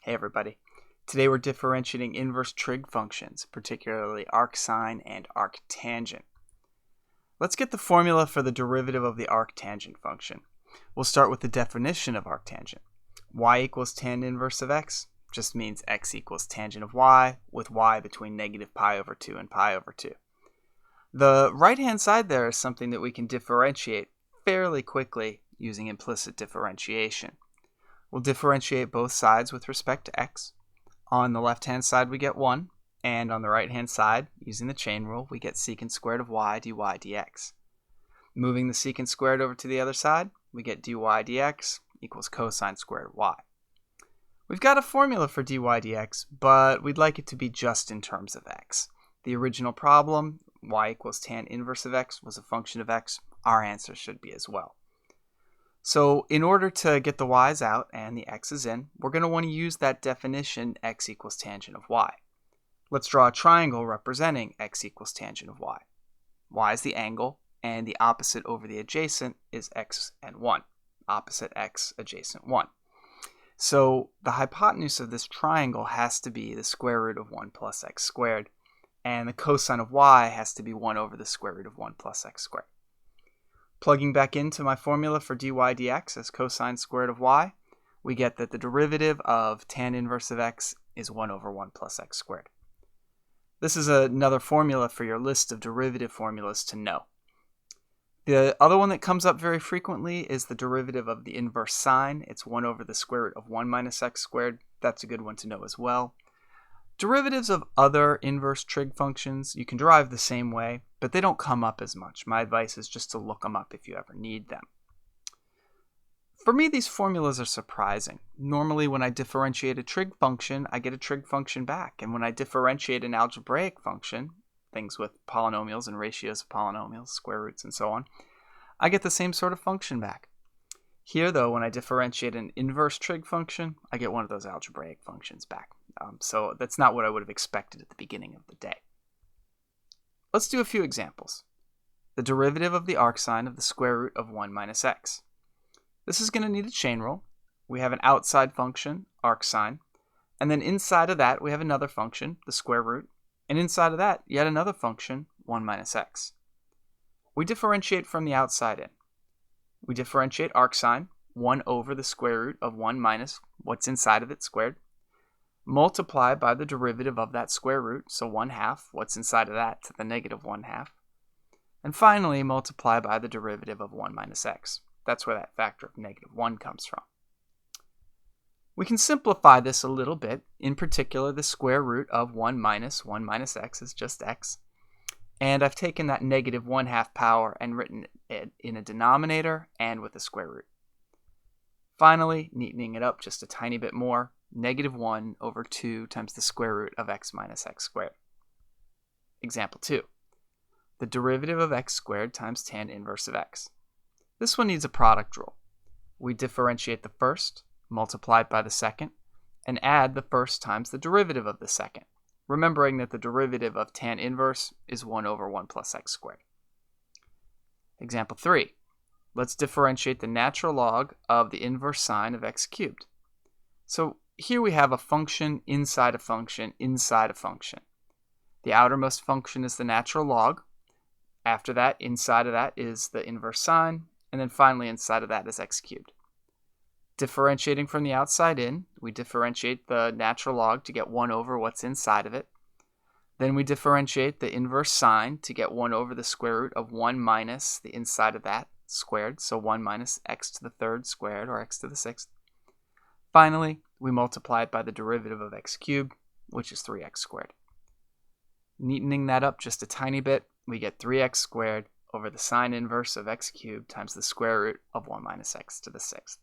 Hey everybody. Today we're differentiating inverse trig functions, particularly arcsine and arctangent. Let's get the formula for the derivative of the arctangent function. We'll start with the definition of arctangent. Y equals tan inverse of x just means x equals tangent of y, with y between negative pi over 2 and pi over 2. The right-hand side there is something that we can differentiate fairly quickly using implicit differentiation. We'll differentiate both sides with respect to x. On the left-hand side, we get 1, and on the right-hand side, using the chain rule, we get secant squared of y dy dx. Moving the secant squared over to the other side, we get dy dx equals cosine squared of y. We've got a formula for dy dx, but we'd like it to be just in terms of x. The original problem, y equals tan inverse of x, was a function of x. Our answer should be as well. So in order to get the y's out and the x's in, we're going to want to use that definition x equals tangent of y. Let's draw a triangle representing x equals tangent of y. Y is the angle, and the opposite over the adjacent is x and 1. Opposite x, adjacent 1. So the hypotenuse of this triangle has to be the square root of 1 plus x squared, and the cosine of y has to be 1 over the square root of 1 plus x squared. Plugging back into my formula for dy dx as cosine squared of y, we get that the derivative of tan inverse of x is 1 over 1 plus x squared. This is another formula for your list of derivative formulas to know. The other one that comes up very frequently is the derivative of the inverse sine. It's 1 over the square root of 1 minus x squared. That's a good one to know as well. Derivatives of other inverse trig functions you can derive the same way, but they don't come up as much. My advice is just to look them up if you ever need them. For me, these formulas are surprising. Normally, when I differentiate a trig function, I get a trig function back. And when I differentiate an algebraic function, things with polynomials and ratios of polynomials, square roots, and so on, I get the same sort of function back. Here, though, when I differentiate an inverse trig function, I get one of those algebraic functions back. So that's not what I would have expected at the beginning of the day. Let's do a few examples. The derivative of the arcsine of the square root of 1 minus x. This is going to need a chain rule. We have an outside function, arcsine, and then inside of that we have another function, the square root, and inside of that yet another function, 1 minus x. We differentiate from the outside in. We differentiate arcsine, 1 over the square root of 1 minus what's inside of it squared, multiply by the derivative of that square root, so 1/2, what's inside of that, to the negative 1/2. And finally, multiply by the derivative of 1 minus x. That's where that factor of negative 1 comes from. We can simplify this a little bit. In particular, the square root of 1 minus x is just x. And I've taken that negative 1/2 power and written it in a denominator and with a square root. Finally, neatening it up just a tiny bit more, negative 1 over 2 times the square root of x minus x squared. Example 2. The derivative of x squared times tan inverse of x. This one needs a product rule. We differentiate the first, multiplied by the second, and add the first times the derivative of the second, remembering that the derivative of tan inverse is 1 over 1 plus x squared. Example 3. Let's differentiate the natural log of the inverse sine of x cubed. So here we have a function inside a function inside a function. The outermost function is the natural log. After that, inside of that is the inverse sine. And then finally, inside of that is x cubed. Differentiating from the outside in, we differentiate the natural log to get 1 over what's inside of it. Then we differentiate the inverse sine to get 1 over the square root of 1 minus the inside of that squared. So 1 minus x to the third squared, or x to the sixth. Finally, we multiply it by the derivative of x cubed, which is 3x squared. Neatening that up just a tiny bit, we get 3x squared over the sine inverse of x cubed times the square root of 1 minus x to the sixth.